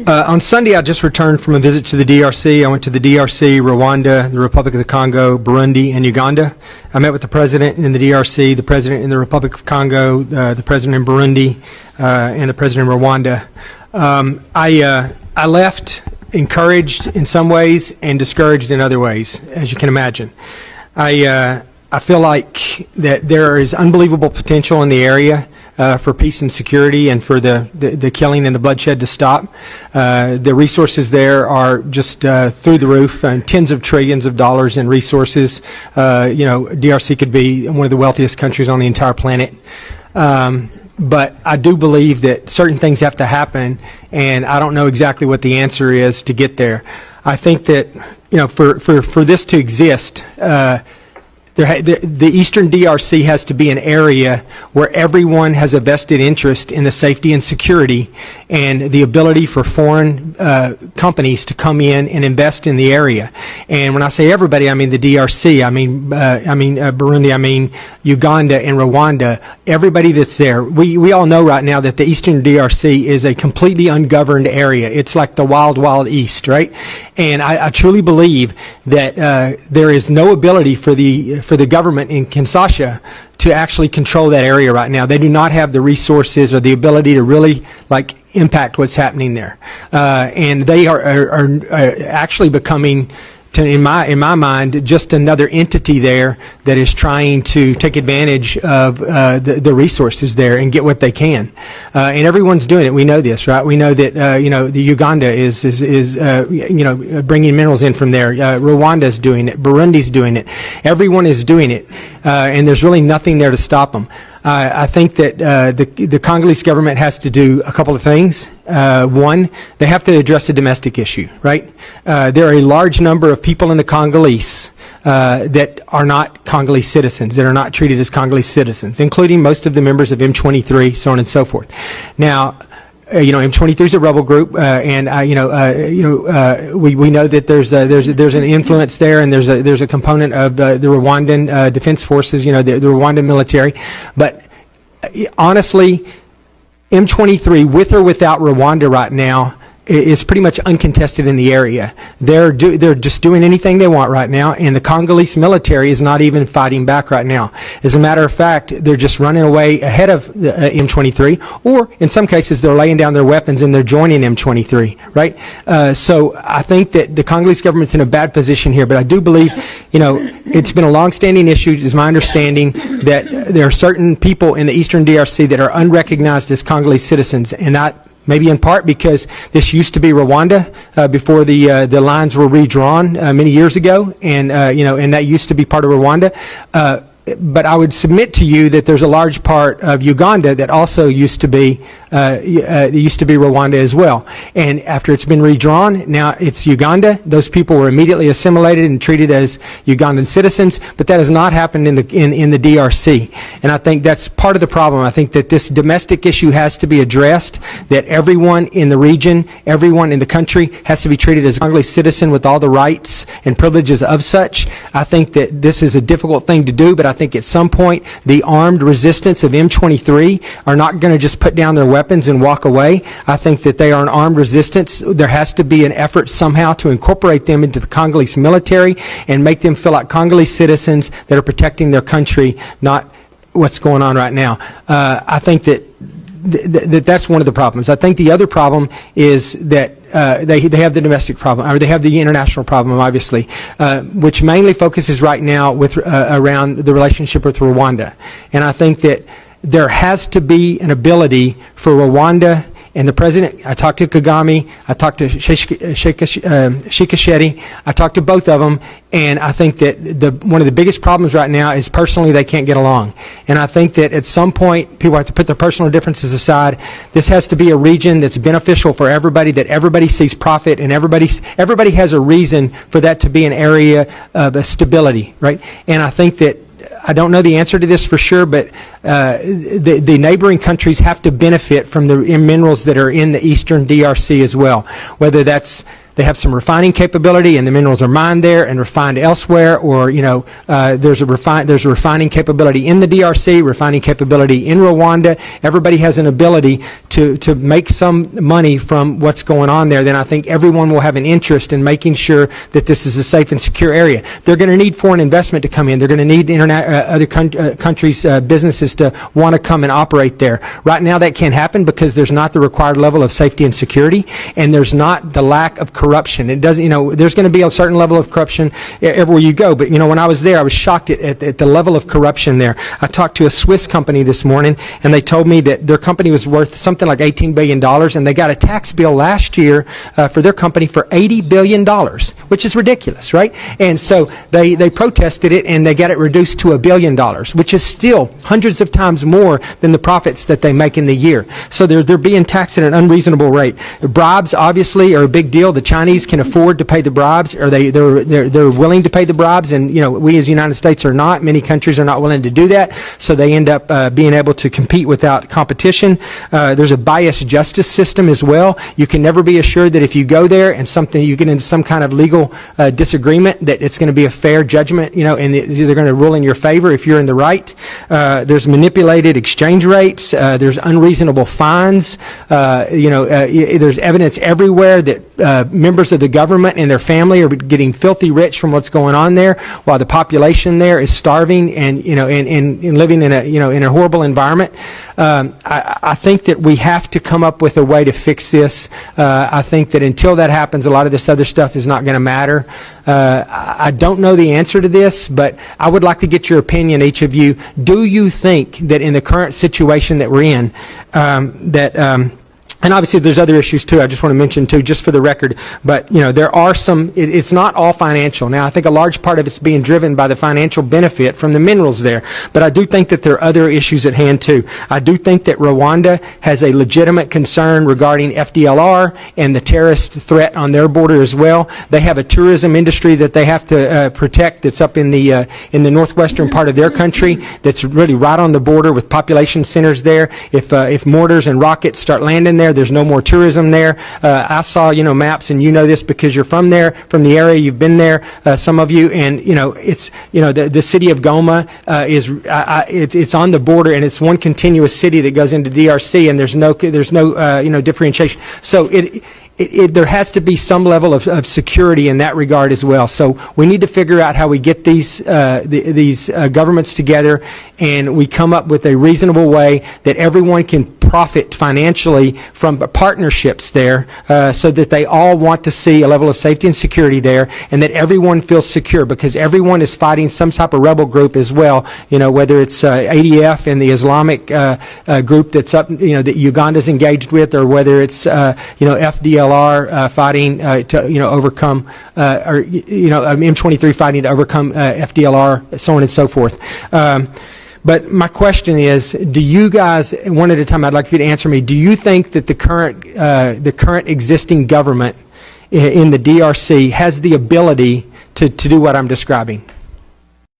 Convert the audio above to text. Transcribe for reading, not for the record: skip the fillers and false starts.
On Sunday, I just returned from a visit to the DRC. I went to the DRC, Rwanda, the Republic of the Congo, Burundi, and Uganda. I met with the president in the DRC, the president in the Republic of Congo, the president in Burundi, and the president in Rwanda. I left encouraged in some ways and discouraged in other ways, as you can imagine. I feel like that there is unbelievable potential in the area for peace and security and for the killing and the bloodshed to stop. The resources there are just through the roof, and tens of trillions of dollars in resources. DRC could be one of the wealthiest countries on the entire planet. But I do believe that certain things have to happen, and I don't know exactly what the answer is to get there. I think that, for this to exist, the Eastern DRC has to be an area where everyone has a vested interest in the safety and security and the ability for foreign companies to come in and invest in the area. And when I say everybody, I mean the DRC, I mean Burundi, I mean Uganda and Rwanda, everybody that's there. We all know right now that the Eastern DRC is a completely ungoverned area. It's like the wild, wild East, right? And I truly believe that there is no ability for the government in Kinshasa to actually control that area right now. They do not have the resources or the ability to really impact what's happening there, and they are actually becoming, in my mind, just another entity there that is trying to take advantage of the resources there and get what they can. And everyone's doing it. We know this, right? We know that the Uganda is bringing minerals in from there. Rwanda's doing it. Burundi's doing it. Everyone is doing it, and there's really nothing there to stop them. I think that the Congolese government has to do a couple of things. One, they have to address the domestic issue, right? There are a large number of people in the Congolese that are not Congolese citizens, that are not treated as Congolese citizens, including most of the members of M23, so on and so forth. Now, M23 is a rebel group, and we know that there's an influence there, and there's a component of the Rwandan defense forces, the Rwandan military. But honestly, M23, with or without Rwanda right now, is pretty much uncontested in the area. They're just doing anything they want right now, and the Congolese military is not even fighting back right now. As a matter of fact, they're just running away ahead of the M23, or in some cases they're laying down their weapons and they're joining M23, right? So I think that the Congolese government's in a bad position here, but I do believe, it's been a long-standing issue, is my understanding, that there are certain people in the Eastern DRC that are unrecognized as Congolese citizens, and that maybe in part because this used to be Rwanda before the lines were redrawn many years ago, and and that used to be part of Rwanda. But I would submit to you that there's a large part of Uganda that also used to be Rwanda as well. And after it's been redrawn, now it's Uganda. Those people were immediately assimilated and treated as Ugandan citizens, but that has not happened in the DRC. And I think that's part of the problem. I think that this domestic issue has to be addressed, that everyone in the region, everyone in the country has to be treated as a Congolese citizen with all the rights and privileges of such. I think that this is a difficult thing to do, but I think at some point the armed resistance of M23 are not going to just put down their weapons and walk away. I think that they are an armed resistance. There has to be an effort somehow to incorporate them into the Congolese military and make them feel like Congolese citizens that are protecting their country, not what's going on right now. I think that that's one of the problems. I think the other problem is that they have the domestic problem, or they have the international problem, obviously, which mainly focuses right now with around the relationship with Rwanda. And I think that there has to be an ability for Rwanda and the president. I talked to Kagame, I talked to Shikasheti, I talked to both of them, and I think that one of the biggest problems right now is personally they can't get along. And I think that at some point people have to put their personal differences aside. This has to be a region that's beneficial for everybody, that everybody sees profit, and everybody has a reason for that to be an area of stability, right? And I think that I don't know the answer to this for sure, but the neighboring countries have to benefit from the minerals that are in the Eastern DRC as well, whether that's they have some refining capability, and the minerals are mined there and refined elsewhere, or there's a refining capability in the DRC, refining capability in Rwanda. Everybody has an ability to make some money from what's going on there. Then I think everyone will have an interest in making sure that this is a safe and secure area. They're going to need foreign investment to come in. They're going to need other countries' businesses to want to come and operate there. Right now, that can't happen because there's not the required level of safety and security, and there's not the lack of corruption. It doesn't, there's going to be a certain level of corruption everywhere you go. But when I was there, I was shocked at the level of corruption there. I talked to a Swiss company this morning, and they told me that their company was worth something like $18 billion, and they got a tax bill last year for their company for $80 billion, which is ridiculous, right? And so they protested it, and they got it reduced to $1 billion, which is still hundreds of times more than the profits that they make in the year. So they're being taxed at an unreasonable rate. Bribes, obviously, are a big deal. The Chinese can afford to pay the bribes, or they're willing to pay the bribes, and we as the United States are not. Many countries are not willing to do that, so they end up being able to compete without competition. There's a biased justice system as well. You can never be assured that if you go there and you get into some kind of legal disagreement, that it's going to be a fair judgment, and they're going to rule in your favor if you're in the right. There's manipulated exchange rates. There's unreasonable fines. There's evidence everywhere that members of the government and their family are getting filthy rich from what's going on there, while the population there is starving and living in a horrible environment. I think that we have to come up with a way to fix this. I think that until that happens, a lot of this other stuff is not going to matter. I don't know the answer to this, but I would like to get your opinion, each of you. Do you think that in the current situation that we're in, and obviously there's other issues too, I just want to mention too, just for the record, but there are some, it's not all financial. Now I think a large part of it's being driven by the financial benefit from the minerals there, but I do think that there are other issues at hand too. I do think that Rwanda has a legitimate concern regarding FDLR and the terrorist threat on their border as well. They have a tourism industry that they have to protect that's up in the northwestern part of their country that's really right on the border with population centers there. If mortars and rockets start landing there, there's no more tourism there. I saw, maps, and this because you're from there, from the area. You've been there, some of you, and it's, the city of Goma it's on the border, and it's one continuous city that goes into DRC, and there's no differentiation. So there has to be some level of security in that regard as well. So we need to figure out how we get these governments together, and we come up with a reasonable way that everyone can profit financially from partnerships there, so that they all want to see a level of safety and security there, and that everyone feels secure, because everyone is fighting some type of rebel group as well, whether it's ADF and the Islamic group that's up, that Uganda's engaged with, or whether it's FDLR fighting to overcome, or M23 fighting to overcome FDLR, so on and so forth. But my question is, do you guys, one at a time, I'd like you to answer me, do you think that the current existing government in the DRC has the ability to do what I'm describing?